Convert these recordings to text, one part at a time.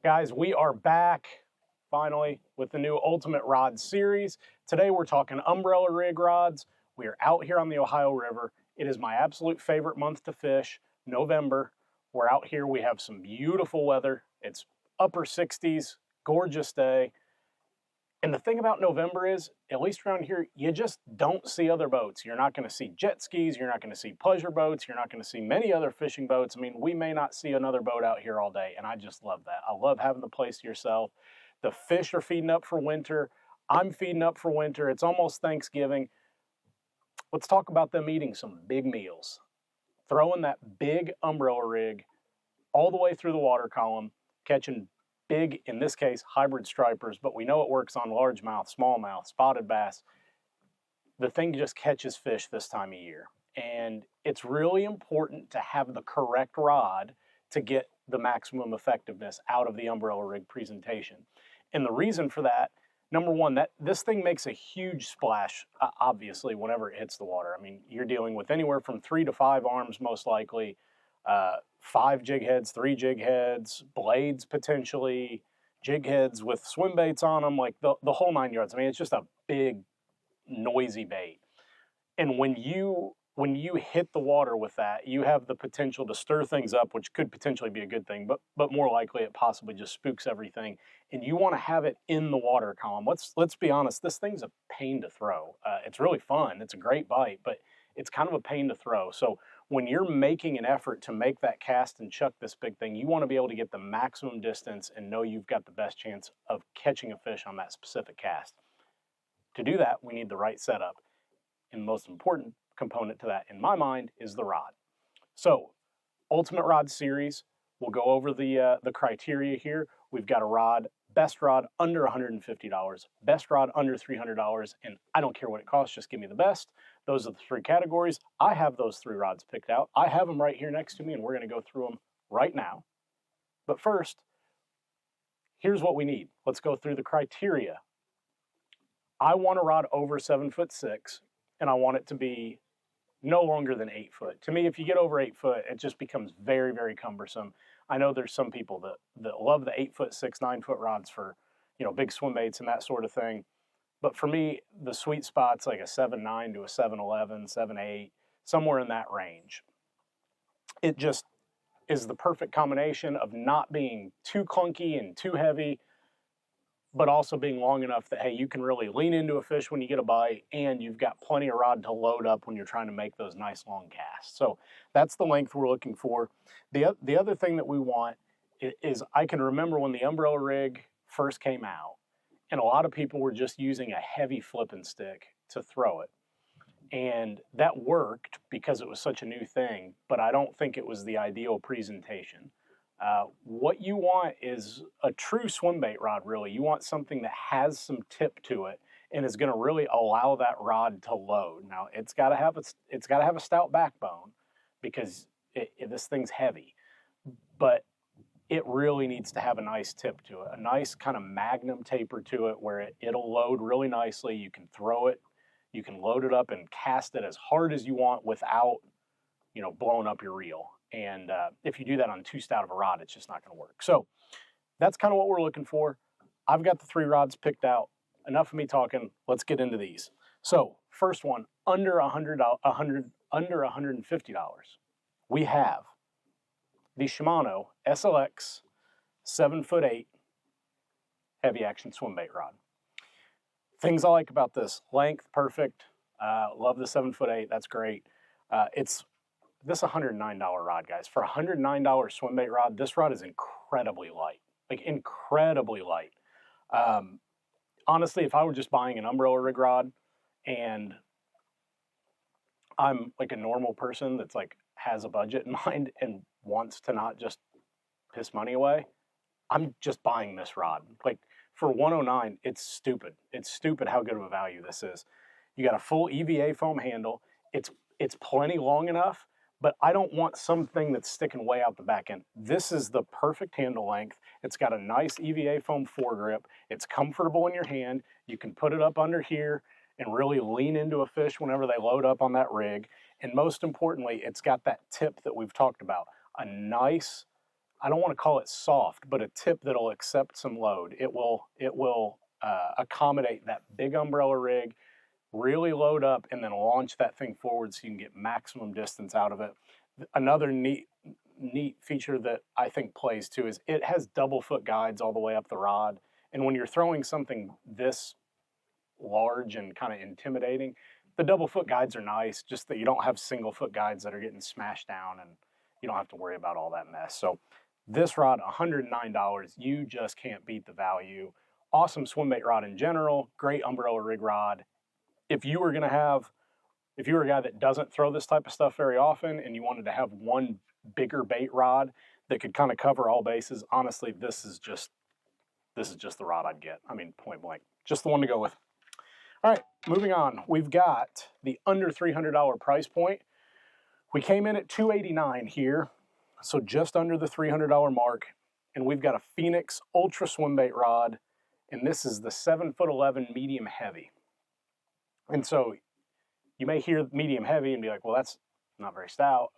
Guys, we are back finally with the new Ultimate Rod series. Today we're talking umbrella rig rods. We are out here on the Ohio River. It is my absolute favorite month to fish, November. We're out here. We have some beautiful weather. It's upper 60s, gorgeous day. And the thing about November is, at least around here, you just don't see other boats. You're not going to see jet skis. You're not going to see pleasure boats. You're not going to see many other fishing boats. I mean, we may not see another boat out here all day, and I just love that. I love having the place to yourself. The fish are feeding up for winter. I'm feeding up for winter. It's almost Thanksgiving. Let's talk about them eating some big meals. Throwing that big umbrella rig all the way through the water column, catching big, in this case, hybrid stripers, but we know it works on largemouth, smallmouth, spotted bass. The thing just catches fish this time of year. And it's really important to have the correct rod to get the maximum effectiveness out of the umbrella rig presentation. And the reason for that, number one, that this thing makes a huge splash, obviously, whenever it hits the water. I mean, you're dealing with anywhere from 3 to 5 arms, most likely, 5 jig heads, 3 jig heads, blades potentially, jig heads with swim baits on them, like the whole 9 yards. I mean, it's just a big, noisy bait. And when you hit the water with that, you have the potential to stir things up, which could potentially be a good thing, but more likely it possibly just spooks everything. And you want to have it in the water column. Let's be honest, this thing's a pain to throw. It's really fun. It's a great bite, but it's kind of a pain to throw. So when you're making an effort to make that cast and chuck this big thing, you want to be able to get the maximum distance and know you've got the best chance of catching a fish on that specific cast. To do that, we need the right setup. And the most important component to that, in my mind, is the rod. So, Ultimate Rod Series, we'll go over the criteria here. We've got a rod, best rod under $150, best rod under $300, and I don't care what it costs, just give me the best. Those are the 3 categories. I have those 3 rods picked out. I have them right here next to me, and we're going to go through them right now. But first, here's what we need. Let's go through the criteria. I want a rod over 7'6", and I want it to be no longer than 8 foot. To me, if you get over 8 foot, it just becomes very, very cumbersome. I know there's some people that love the 8'6", 9 foot rods for, big swim baits and that sort of thing. But for me, the sweet spot's like a 7'9" to a 7'11", 7'8", somewhere in that range. It just is the perfect combination of not being too clunky and too heavy, but also being long enough that, hey, you can really lean into a fish when you get a bite, and you've got plenty of rod to load up when you're trying to make those nice long casts. So that's the length we're looking for. The other thing that we want is, I can remember when the umbrella rig first came out, and a lot of people were just using a heavy flipping stick to throw it. And that worked because it was such a new thing, but I don't think it was the ideal presentation. What you want is a true swim bait rod, really. You want something that has some tip to it and is going to really allow that rod to load. Now, it's got to have a stout backbone because this thing's heavy, but it really needs to have a nice tip to it, a nice kind of magnum taper to it where it'll load really nicely. You can throw it, you can load it up and cast it as hard as you want without, blowing up your reel. And if you do that on too stout of a rod, it's just not going to work. So that's kind of what we're looking for. I've got the 3 rods picked out. Enough of me talking. Let's get into these. So first one, under $150. We have the Shimano SLX 7'8" heavy action swim bait rod. Things I like about this: length, perfect. Love the 7'8". That's great. This $109 rod, guys. For a $109 swim bait rod, this rod is incredibly light, like incredibly light. Honestly, if I were just buying an umbrella rig rod and I'm like a normal person that's like has a budget in mind and wants to not just piss money away, I'm just buying this rod. Like for $109, it's stupid. It's stupid how good of a value this is. You got a full EVA foam handle. It's plenty long enough, but I don't want something that's sticking way out the back end. This is the perfect handle length. It's got a nice EVA foam foregrip. It's comfortable in your hand. You can put it up under here and really lean into a fish whenever they load up on that rig. And most importantly, it's got that tip that we've talked about, a nice I don't want to call it soft, but a tip that'll accept some load. It will accommodate that big umbrella rig, really load up, and then launch that thing forward so you can get maximum distance out of it. Another neat feature that I think plays too is it has double foot guides all the way up the rod. And when you're throwing something this large and kind of intimidating, the double foot guides are nice, just that you don't have single foot guides that are getting smashed down and you don't have to worry about all that mess. So this rod, $109, you just can't beat the value. Awesome swim bait rod in general, great umbrella rig rod. If you were a guy that doesn't throw this type of stuff very often and you wanted to have one bigger bait rod that could kind of cover all bases, honestly, this is just the rod I'd get. I mean, point blank, just the one to go with. All right, moving on. We've got the under $300 price point. We came in at $289 here, so just under the $300 mark, and we've got a Phoenix Ultra Swim Bait rod, and this is the 7'11" medium heavy. And so you may hear medium heavy and be like, well, that's not very stout.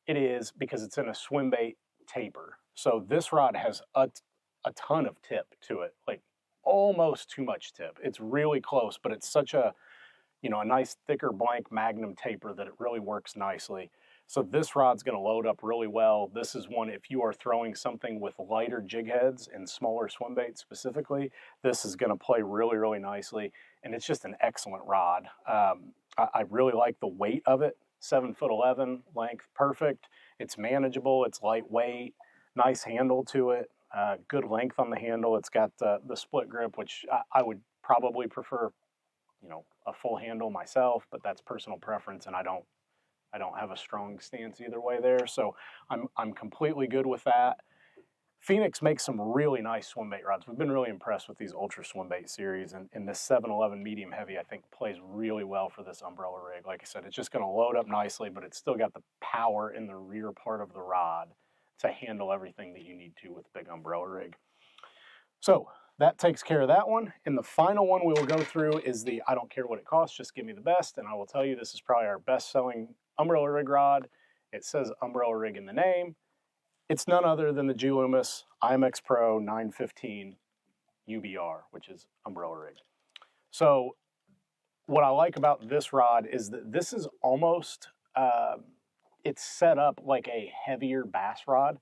It is, because it's in a swim bait taper. So this rod has a ton of tip to it, like almost too much tip. It's really close, but it's such a nice thicker blank magnum taper that it really works nicely. So this rod's going to load up really well. This is one, if you are throwing something with lighter jig heads and smaller swim baits specifically, this is going to play really, really nicely. And it's just an excellent rod. I really like the weight of it. 7'11", length, perfect. It's manageable, it's lightweight, nice handle to it, good length on the handle. It's got the split grip, which I would probably prefer, a full handle myself, but that's personal preference, and I don't have a strong stance either way there, so I'm completely good with that. Phoenix makes some really nice swim bait rods. We've been really impressed with these Ultra Swim Bait series, and this 7'11" medium heavy I think plays really well for this umbrella rig. Like I said, it's just going to load up nicely, but it's still got the power in the rear part of the rod to handle everything that you need to with big umbrella rig. So that takes care of that one. And the final one we will go through is the I don't care what it costs, just give me the best. And I will tell you, this is probably our best selling umbrella rig rod. It says umbrella rig in the name. It's none other than the G Loomis IMX Pro 915 UBR, which is umbrella rig. So what I like about this rod is that this is almost, it's set up like a heavier bass rod.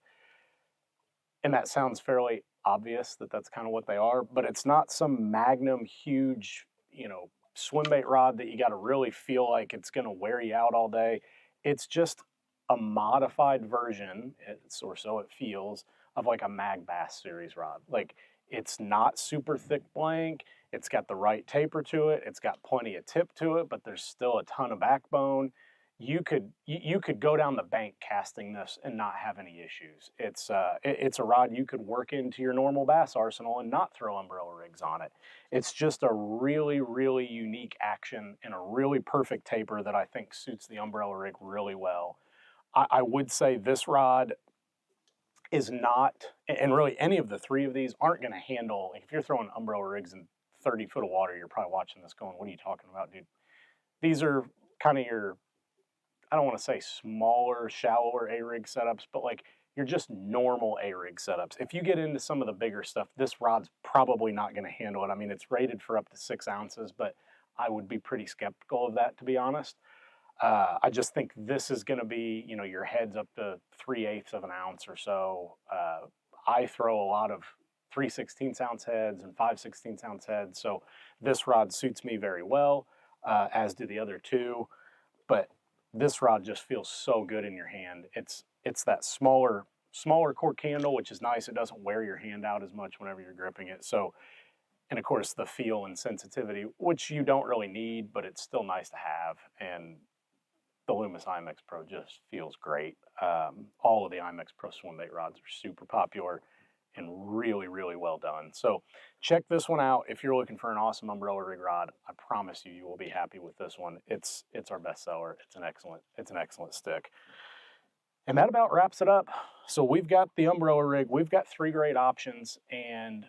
And that sounds fairly obvious that that's kind of what they are, but it's not some magnum huge, swim bait rod that you got to really feel like it's going to wear you out all day. It's just a modified version, or so it feels, of like a Mag Bass series rod. Like, it's not super thick blank, it's got the right taper to it, it's got plenty of tip to it, but there's still a ton of backbone. You could go down the bank casting this and not have any issues. It's a rod you could work into your normal bass arsenal and not throw umbrella rigs on it. It's just a really, really unique action and a really perfect taper that I think suits the umbrella rig really well. I would say this rod is not, and really any of the three of these aren't going to handle, like if you're throwing umbrella rigs in 30 foot of water, you're probably watching this going, what are you talking about, dude? These are kind of your, I don't want to say smaller, shallower A-rig setups, but like you're just normal A-rig setups. If you get into some of the bigger stuff, this rod's probably not going to handle it. I mean, it's rated for up to 6 ounces, but I would be pretty skeptical of that, to be honest. I just think this is going to be, your head's up to 3/8 of an ounce or so. I throw a lot of 3/16 ounce heads and 5/16 ounce heads, so this rod suits me very well, as do the other two. But this rod just feels so good in your hand. It's that smaller cork handle, which is nice. It doesn't wear your hand out as much whenever you're gripping it. So, and of course the feel and sensitivity, which you don't really need, but it's still nice to have. And the Loomis IMX Pro just feels great. All of the IMX Pro swim bait rods are super popular and really, really well done. So check this one out if you're looking for an awesome umbrella rig rod. I promise you will be happy with this one. It's our best seller. It's an excellent stick. And that about wraps it up. So we've got the umbrella rig. We've got 3 great options, and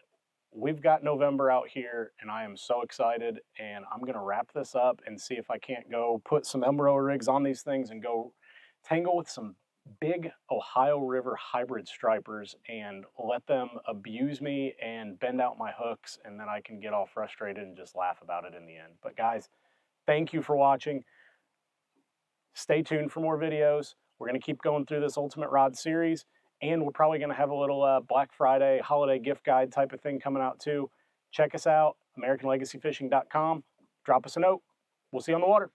we've got November out here, and I am so excited, and I'm going to wrap this up and see if I can't go put some umbrella rigs on these things and go tangle with some big Ohio River hybrid stripers and let them abuse me and bend out my hooks, and then I can get all frustrated and just laugh about it in the end. But guys, thank you for watching. Stay tuned for more videos. We're going to keep going through this Ultimate Rod series, and we're probably going to have a little Black Friday holiday gift guide type of thing coming out too. Check us out, AmericanLegacyFishing.com. Drop us a note. We'll see you on the water.